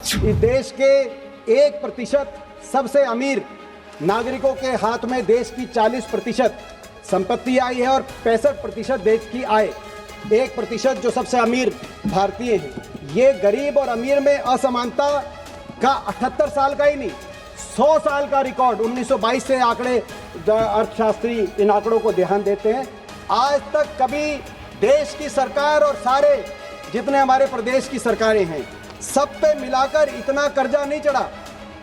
इस देश के 1% सबसे अमीर नागरिकों के हाथ में देश की 40% संपत्ति आई है और 65% देश की आय। 1% जो सबसे अमीर भारतीय हैं, ये गरीब और अमीर में असमानता का 78 साल का ही नहीं 100 साल का रिकॉर्ड 1922 से आंकड़े अर्थशास्त्री इन आंकड़ों को ध्यान देते हैं। आज तक कभी देश की सरकार और सारे जितने हमारे प्रदेश की सरकारें हैं सब पे मिलाकर इतना कर्जा नहीं चढ़ा।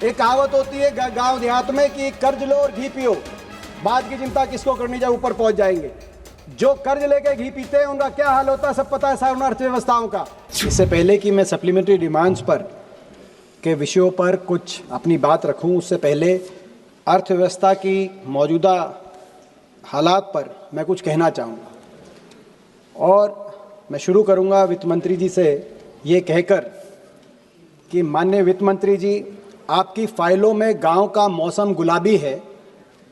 एक कहावत होती है गांव देहात में कि कर्ज लो और घी पियो, बाद की चिंता किसको करनी जाए, ऊपर पहुंच जाएंगे। जो कर्ज लेके घी पीते हैं उनका क्या हाल होता है सब पता है सारी अर्थव्यवस्थाओं का। इससे पहले कि मैं सप्लीमेंट्री डिमांड्स पर के विषयों पर कुछ अपनी बात रखूं, उससे पहले अर्थव्यवस्था की मौजूदा हालात पर मैं कुछ कहना चाहूँगा। और मैं शुरू करूँगा वित्त मंत्री जी से ये कहकर कि माननीय वित्त मंत्री जी, आपकी फाइलों में गांव का मौसम गुलाबी है,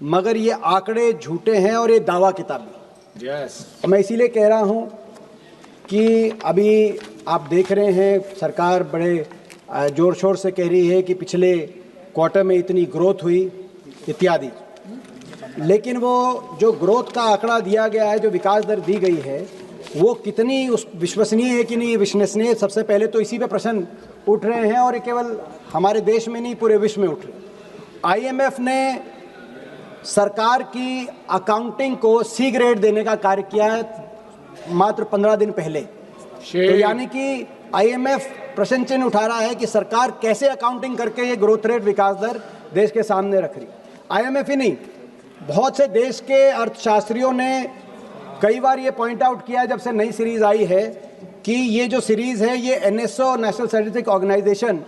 मगर ये आंकड़े झूठे हैं और ये दावा किताबी। मैं इसीलिए कह रहा हूँ कि अभी आप देख रहे हैं सरकार बड़े जोर शोर से कह रही है कि पिछले क्वार्टर में इतनी ग्रोथ हुई इत्यादि, लेकिन वो जो ग्रोथ का आंकड़ा दिया गया है, जो विकास दर दी गई है, वो कितनी उस विश्वसनीय है कि नहीं विश्वसनीय, सबसे पहले तो इसी पे प्रश्न उठ रहे हैं। और ये केवल हमारे देश में नहीं पूरे विश्व में उठ रहे। IMF ने सरकार की अकाउंटिंग को C ग्रेड देने का कार्य किया है मात्र 15 दिन पहले। तो यानी कि IMF प्रश्न चिन्ह उठा रहा है कि सरकार कैसे अकाउंटिंग करके ये ग्रोथ रेट विकास दर देश के सामने रख रही। IMF ही नहीं, बहुत से देश के अर्थशास्त्रियों ने कई बार ये पॉइंट आउट किया जब से नई सीरीज आई है कि ये जो सीरीज है ये NSO national statistics organisation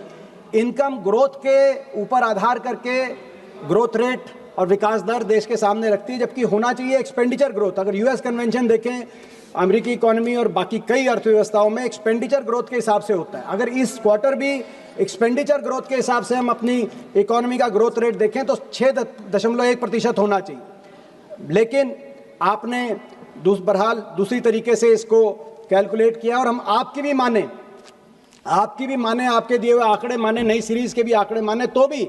income growth के ऊपर आधार करके ग्रोथ रेट और विकास दर देश के सामने रखती है, जबकि होना चाहिए एक्सपेंडिचर ग्रोथ। अगर US कन्वेंशन देखें, अमेरिकी इकोनॉमी और बाकी कई अर्थव्यवस्थाओं में एक्सपेंडिचर ग्रोथ के हिसाब से होता है। अगर इस क्वार्टर भी एक्सपेंडिचर ग्रोथ के हिसाब से हम अपनी इकोनॉमी का ग्रोथ रेट देखें तो 6.1% होना चाहिए, लेकिन आपने बहरहाल दूसरी तरीके से इसको कैलकुलेट किया। और हम आपकी भी माने, आपके दिए हुए आंकड़े माने, नई सीरीज के भी आंकड़े माने, तो भी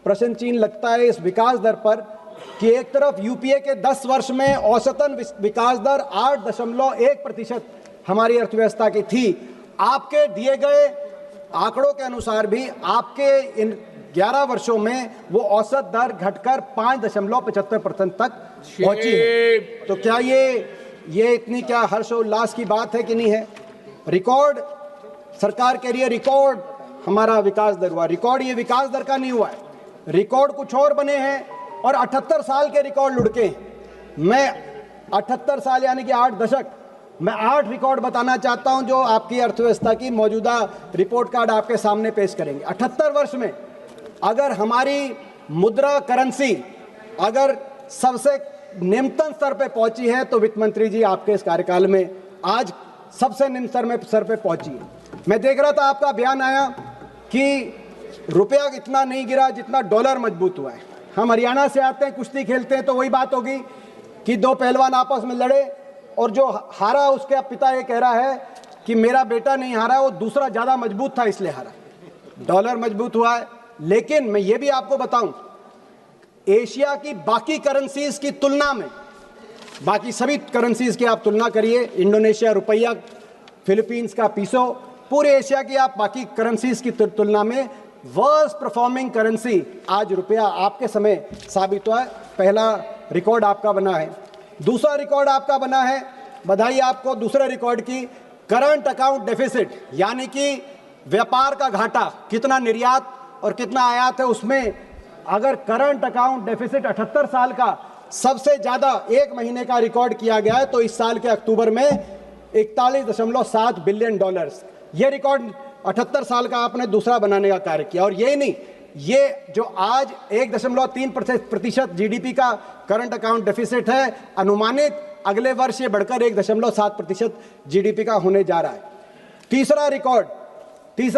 प्रश्न चिन्ह लगता है इस विकास दर पर कि एक तरफ यूपीए के 10 वर्ष में औसतन विकास दर 8.1% हमारी अर्थव्यवस्था की थी। आपके दिए गए आंकड़ों के अनुसार भी आपके इन 11 वर्षों में वो औसत दर घटकर 5.75% तक पहुंची है। तो क्या ये इतनी क्या हर्ष और उल्लास की बात है कि नहीं है? रिकॉर्ड सरकार कह रही है रिकॉर्ड हमारा विकास दर हुआ, रिकॉर्ड ये विकास दर का नहीं हुआ है, रिकॉर्ड कुछ और बने हैं और 78 साल के रिकॉर्ड लुढ़के हैं। मैं 78 साल यानी कि 8 दशक, मैं 8 रिकॉर्ड बताना चाहता हूं जो आपकी अर्थव्यवस्था की मौजूदा रिपोर्ट कार्ड आपके सामने पेश करेंगे। 78 वर्ष में अगर हमारी मुद्रा करेंसी अगर सबसे निम्नतम स्तर पे पहुंची है तो वित्त मंत्री जी आपके इस कार्यकाल में आज सबसे निम्न स्तर पे पहुंची है। मैं देख रहा था आपका बयान आया कि रुपया इतना नहीं गिरा जितना डॉलर मजबूत हुआ है। हम हरियाणा से आते हैं, कुश्ती खेलते हैं, तो वही बात होगी कि 2 पहलवान आपस में लड़े और जो हारा उसके पिता ये कह रहा है कि मेरा बेटा नहीं हारा, वो दूसरा ज़्यादा मजबूत था इसलिए हारा। डॉलर मजबूत हुआ है, लेकिन मैं ये भी आपको बताऊं, एशिया की बाकी करेंसीज की तुलना में, बाकी सभी करेंसीज की आप तुलना करिए, इंडोनेशिया रुपया, फिलीपींस का पीसो, पूरे एशिया की आप बाकी करेंसीज की तुलना में वर्स्ट परफॉर्मिंग करेंसी आज रुपया आपके समय साबित हुआ है। पहला रिकॉर्ड आपका बना है। दूसरा रिकॉर्ड आपका बना है, बधाई आपको दूसरे रिकॉर्ड की, करंट अकाउंट डेफिसिट, यानी कि व्यापार का घाटा, कितना निर्यात और कितना आयात है, उसमें अगर करंट अकाउंट डेफिसिट 78 साल का सबसे ज़्यादा एक महीने का रिकॉर्ड किया गया है तो इस साल के अक्टूबर में 41.7 बिलियन डॉलर्स, ये रिकॉर्ड 78 साल का आपने दूसरा बनाने का कार्य किया। और यही नहीं, ये जो आज 1.3% GDP का करंट अकाउंट डेफिसिट है, अनुमानित अगले वर्ष ये बढ़कर 1.7% GDP का होने जा रहा है। तीसरा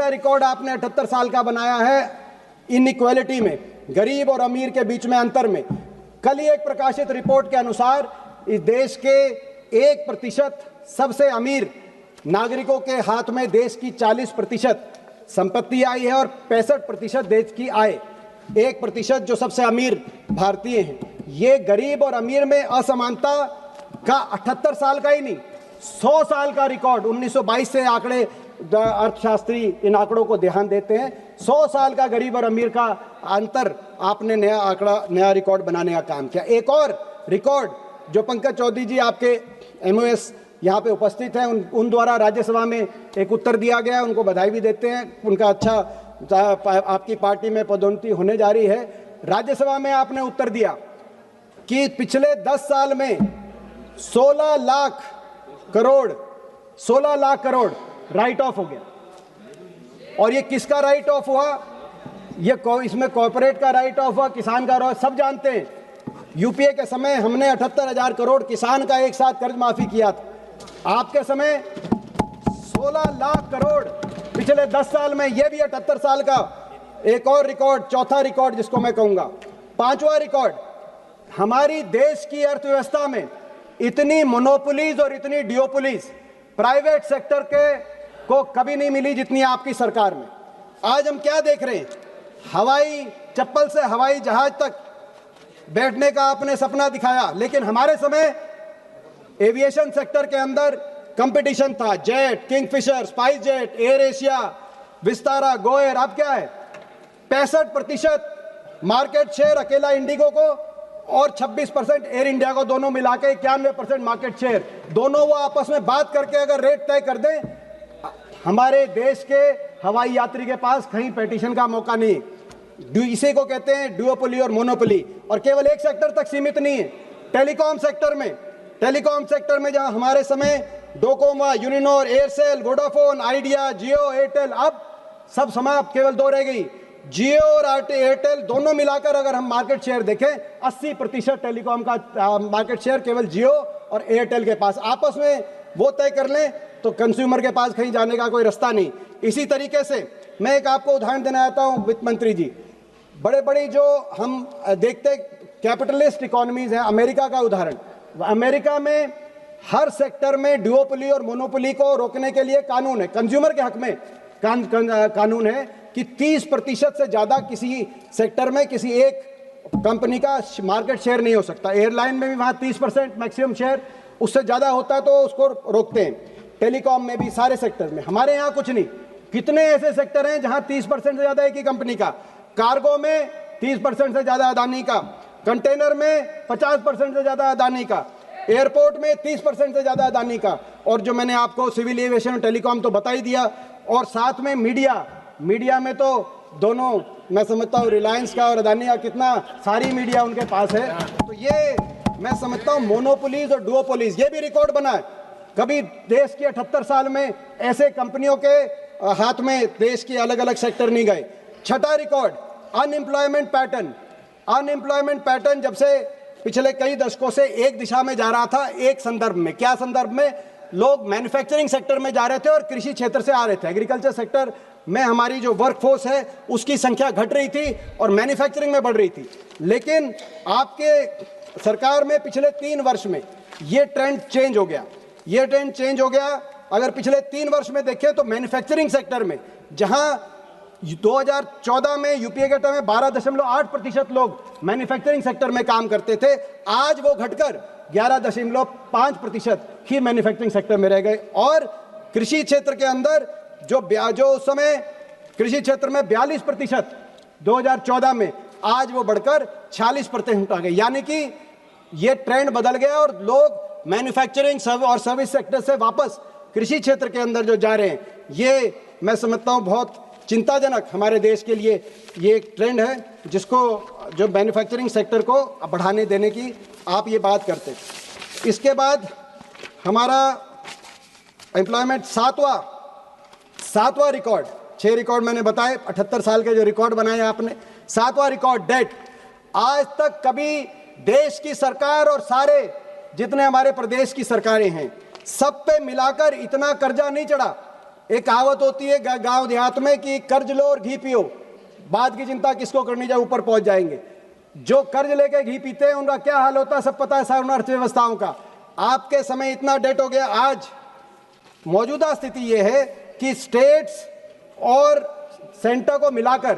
रिकॉर्ड आपने 78 साल का बनाया है इनइक्वालिटी में, गरीब और अमीर के बीच में अंतर में। कल ही एक प्रकाशित रिपोर्ट के अनुसार इस देश के 1% सबसे अमीर नागरिकों के हाथ में देश की 40% संपत्ति आई है और 65% देश की आय, 1% जो सबसे अमीर भारतीय हैं। ये गरीब और अमीर में असमानता का 78 साल का ही नहीं, 100 साल का रिकॉर्ड, 1922 से आंकड़े अर्थशास्त्री इन आंकड़ों को ध्यान देते हैं। 100 साल का गरीब और अमीर का अंतर आपने नया आंकड़ा, नया रिकॉर्ड बनाने का काम किया। एक और रिकॉर्ड जो पंकज चौधरी जी आपके MOS यहाँ पे उपस्थित हैं, उन द्वारा राज्यसभा में एक उत्तर दिया गया है, उनको बधाई भी देते हैं। उनका अच्छा, आपकी पार्टी में पदोन्नति होने जा रही है। राज्यसभा में आपने उत्तर दिया कि पिछले 10 साल में 16 लाख करोड़ राइट ऑफ हो गया। और ये किसका राइट ऑफ हुआ? ये इसमें कॉर्पोरेट का राइट ऑफ हुआ, किसान का, सब जानते हैं। यूपीए के समय हमने 78,000 करोड़ किसान का एक साथ कर्ज माफी किया था। आपके समय 16 लाख करोड़ पिछले 10 साल में, ये भी 78 साल का एक और रिकॉर्ड, चौथा रिकॉर्ड जिसको मैं कहूंगा। पांचवा रिकॉर्ड, हमारी देश की अर्थव्यवस्था में इतनी मोनोपोलीज और इतनी डियोपोलीज प्राइवेट सेक्टर के को कभी नहीं मिली जितनी आपकी सरकार में। आज हम क्या देख रहे हैं? हवाई चप्पल से हवाई जहाज तक बैठने का आपने सपना दिखाया, लेकिन हमारे समय एविएशन सेक्टर के अंदर कंपटीशन था। Jet, Kingfisher, spice jet, air Asia, Vistara, GoAir. अब क्या है? 65% मार्केट शेयर अकेला इंडिगो को और 26% एयर इंडिया को, दोनों मिला के 91% मार्केट शेयर। दोनों वो आपस में बात करके अगर रेट तय कर दें, हमारे देश के हवाई यात्री के पास कहीं पेटिशन का मौका नहीं। इसी को कहते हैं ड्यूओपोली और मोनोपोली। और केवल एक सेक्टर तक सीमित नहीं है। टेलीकॉम सेक्टर में जहां हमारे समय डोकोमा, यूनिनोर, एयरसेल, वोडाफोन, आइडिया, जियो, एयरटेल, अब सब समाप्त, केवल 2 रह गई। जियो और एयरटेल दोनों मिलाकर अगर हम मार्केट शेयर देखें, 80% टेलीकॉम का मार्केट शेयर केवल जियो और एयरटेल के पास। आपस में वो तय कर लें तो कंज्यूमर के पास कहीं जाने का कोई रास्ता नहीं। इसी तरीके से मैं एक आपको उदाहरण देना चाहता हूं, वित्त मंत्री जी। बड़े बड़ी जो हम देखते कैपिटलिस्ट इकोनॉमीज हैं, अमेरिका का उदाहरण। अमेरिका में हर सेक्टर में ड्यूओपोली और मोनोपोली को रोकने के लिए कानून है, कंज्यूमर के हक में कानून है कि 30% से ज्यादा किसी सेक्टर में किसी एक कंपनी का मार्केट शेयर नहीं हो सकता। एयरलाइन में भी वहां 30% मैक्सिमम शेयर, उससे ज्यादा होता है तो उसको रोकते हैं। टेलीकॉम में भी, सारे सेक्टर में। हमारे यहाँ कुछ नहीं। कितने ऐसे सेक्टर हैं जहां 30% से ज्यादा एक ही कंपनी का, कार्गो में 30% से ज्यादा अदानी का, कंटेनर में 50% से ज्यादा अदानी का, एयरपोर्ट में 30% से ज्यादा अदानी का। और जो मैंने आपको सिविल एविएशन और टेलीकॉम तो बता ही दिया। और साथ में मीडिया में तो दोनों, मैं समझता हूँ रिलायंस का और अदानी का, कितना सारी मीडिया उनके पास है। तो ये मैं समझता हूँ मोनोपोलीज और डुओपोलीज, ये भी रिकॉर्ड बना है। कभी देश के 78 साल में ऐसे कंपनियों के हाथ में देश के अलग अलग सेक्टर नहीं गए। छठा रिकॉर्ड, अनएम्प्लॉयमेंट पैटर्न जब से पिछले कई दशकों से एक दिशा में जा रहा था, एक संदर्भ में। क्या संदर्भ में? लोग मैन्युफैक्चरिंग सेक्टर में जा रहे थे और कृषि क्षेत्र से आ रहे थे। एग्रीकल्चर सेक्टर में हमारी जो वर्कफोर्स है उसकी संख्या घट रही थी और मैन्युफैक्चरिंग में बढ़ रही थी। लेकिन आपके सरकार में पिछले 3 वर्ष में ये ट्रेंड चेंज हो गया। अगर पिछले 3 वर्ष में देखें तो मैन्युफैक्चरिंग सेक्टर में, जहां 2014 में यूपीए के टाइम में 12.8% लोग मैन्युफैक्चरिंग सेक्टर में काम करते थे, आज वो घटकर 11.5% ही मैन्युफैक्चरिंग सेक्टर में रह गए। और कृषि क्षेत्र के अंदर जो उस समय कृषि क्षेत्र में 42% 2014 में, आज वो बढ़कर 46% आ गए। यानी कि ये ट्रेंड बदल गया और लोग मैन्युफैक्चरिंग और सर्विस सेक्टर से वापस कृषि क्षेत्र के अंदर जो जा रहे हैं, ये मैं समझता हूँ बहुत चिंताजनक हमारे देश के लिए ये एक ट्रेंड है, जिसको जो मैन्युफैक्चरिंग सेक्टर को बढ़ाने देने की आप ये बात करते हैं। इसके बाद हमारा एम्प्लॉयमेंट सातवां रिकॉर्ड, 6 रिकॉर्ड मैंने बताए, 78 साल के जो रिकॉर्ड बनाए आपने। 7वां रिकॉर्ड, डेट। आज तक कभी देश की सरकार और सारे जितने हमारे प्रदेश की सरकारें हैं, सब पे मिलाकर इतना कर्जा नहीं चढ़ा। एक कहावत होती है गांव देहात में कि कर्ज लो और घी पियो, बाद की चिंता किसको करनी, जब ऊपर पहुंच जाएंगे। जो कर्ज लेके घी पीते हैं उनका क्या हाल होता है सब पता है, सारी अर्थव्यवस्थाओं का। आपके समय इतना डेट हो गया। आज मौजूदा स्थिति यह है कि स्टेट्स और सेंटर को मिलाकर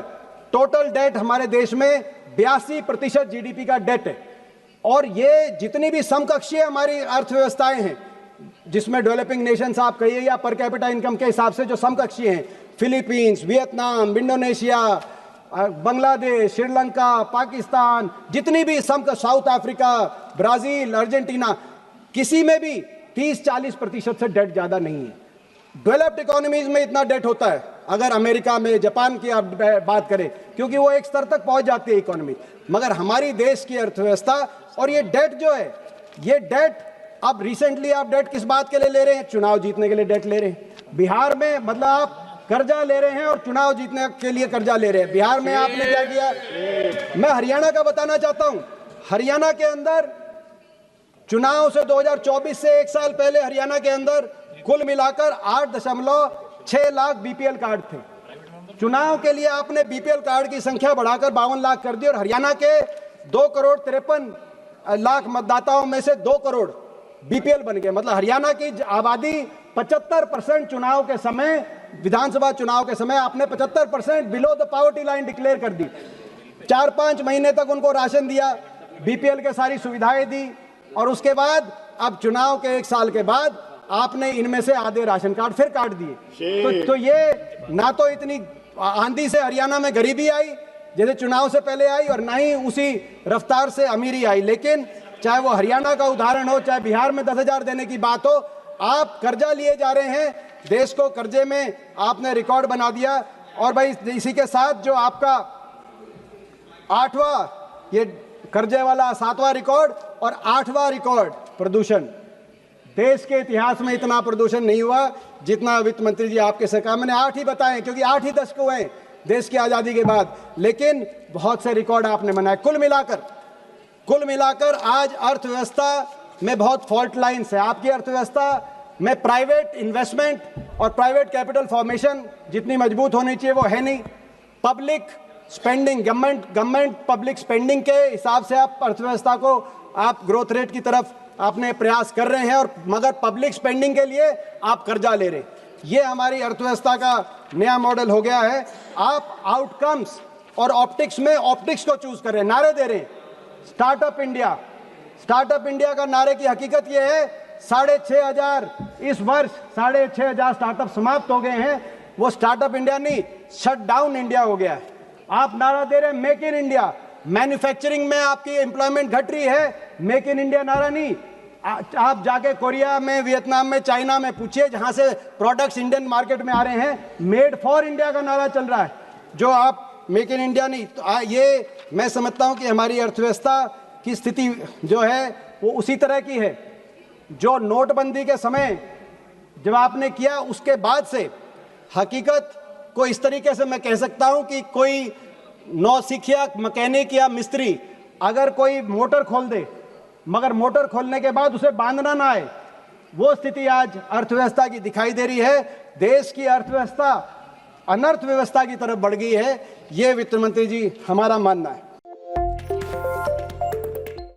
टोटल डेट हमारे देश में 82% जीडीपी का डेट है। और ये जितनी भी समकक्षीय हमारी अर्थव्यवस्थाएं हैं, जिसमें डेवलपिंग नेशंस आप कहिए या पर कैपिटा इनकम के हिसाब से जो समकक्षीय हैं, Philippines, Vietnam, Indonesia, Bangladesh, Sri Lanka, Pakistan, जितनी भी साउथ अफ्रीका, ब्राजील, अर्जेंटीना, किसी में भी 30-40% से डेट ज़्यादा नहीं है। डेवलप्ड इकोनॉमीज में इतना डेट होता है, अगर अमेरिका में, जापान की आप बात करें, क्योंकि वो एक स्तर तक पहुंच जाती है इकोनॉमी। मगर हमारी देश की अर्थव्यवस्था और ये डेट जो है, ये डेट अब रिसेंटली आप डेट किस बात के लिए ले रहे हैं? चुनाव जीतने के लिए डेट ले रहे हैं। बिहार में मतलब आप कर्जा ले रहे हैं और चुनाव जीतने के लिए कर्जा ले रहे हैं। बिहार में आपने क्या किया? मैं हरियाणा का बताना चाहता हूं। हरियाणा के अंदर चुनाव से 2024 से एक साल पहले हरियाणा के अंदर कुल मिलाकर 8.6 लाख बीपीएल कार्ड थे। चुनाव के लिए आपने बीपीएल कार्ड की संख्या बढ़ाकर 52 लाख कर दी और हरियाणा के 2,53,00,000 मतदाताओं में से 2 करोड़ बीपीएल बन गए। मतलब हरियाणा की आबादी 75% चुनाव के समय, विधानसभा चुनाव के समय आपने 75% below the poverty line declare कर दी। 4-5 महीने तक उनको राशन दिया, बीपीएल के सारी सुविधाएं दी और उसके बाद अब चुनाव के 1 साल के बाद आपने इनमें से आधे राशन कार्ड फिर काट दिए। तो ये ना तो इतनी आंधी से हरियाणा में गरीबी आई जैसे चुनाव से पहले आई और ना ही उसी रफ्तार से अमीरी आई। लेकिन चाहे वो हरियाणा का उदाहरण हो, चाहे बिहार में 10,000 देने की बात हो, आप कर्जा लिए जा रहे हैं, देश को कर्जे में आपने रिकॉर्ड बना दिया। और भाई इसी के साथ जो आपका 8वां ये कर्जे वाला 7वां रिकॉर्ड और 8वां रिकॉर्ड प्रदूषण। देश के इतिहास में इतना प्रदूषण नहीं हुआ जितना वित्त मंत्री जी आपके सरकार, मैंने 8 ही बताए क्योंकि 8 ही दशक हुए हैं देश की आज़ादी के बाद, लेकिन बहुत से रिकॉर्ड आपने बनाए। कुल मिलाकर आज अर्थव्यवस्था में बहुत फॉल्ट लाइन्स है। आपकी अर्थव्यवस्था में प्राइवेट इन्वेस्टमेंट और प्राइवेट कैपिटल फॉर्मेशन जितनी मजबूत होनी चाहिए वो है नहीं। Public spending, government public spending के हिसाब से आप अर्थव्यवस्था को आप ग्रोथ रेट की तरफ आपने प्रयास कर रहे हैं और मगर पब्लिक स्पेंडिंग के लिए आप कर्जा ले रहे हैं। ये हमारी अर्थव्यवस्था का नया मॉडल हो गया है। आप आउटकम्स और ऑप्टिक्स में ऑप्टिक्स को चूज कर रहे हैं, नारे दे रहे हैं। स्टार्टअप इंडिया का नारे की हकीकत यह है 6,500 इस वर्ष 6,500 स्टार्टअप समाप्त हो गए हैं। वो स्टार्टअप इंडिया नहीं, शट डाउन इंडिया हो गया है। आप नारा दे रहे हैं मेक इन इंडिया, मैन्युफैक्चरिंग में आपकी एम्प्लॉयमेंट घट रही है, मेक इन इंडिया नारा नहीं। आप जाके कोरिया में, वियतनाम में, चाइना में पूछिए जहां से प्रोडक्ट्स इंडियन मार्केट में आ रहे हैं, मेड फॉर इंडिया का नारा चल रहा है, जो आप मेक इन इंडिया नहीं। तो ये मैं समझता हूं कि हमारी अर्थव्यवस्था की स्थिति जो है वो उसी तरह की है जो नोटबंदी के समय जब आपने किया, उसके बाद से हकीकत को इस तरीके से मैं कह सकता हूं कि कोई नौसिखिया, मैकेनिक या मिस्त्री अगर कोई मोटर खोल दे मगर मोटर खोलने के बाद उसे बांधना ना आए, वो स्थिति आज अर्थव्यवस्था की दिखाई दे रही है। देश की अर्थव्यवस्था अनर्थ व्यवस्था की तरफ बढ़ गई है, ये वित्त मंत्री जी हमारा मानना है।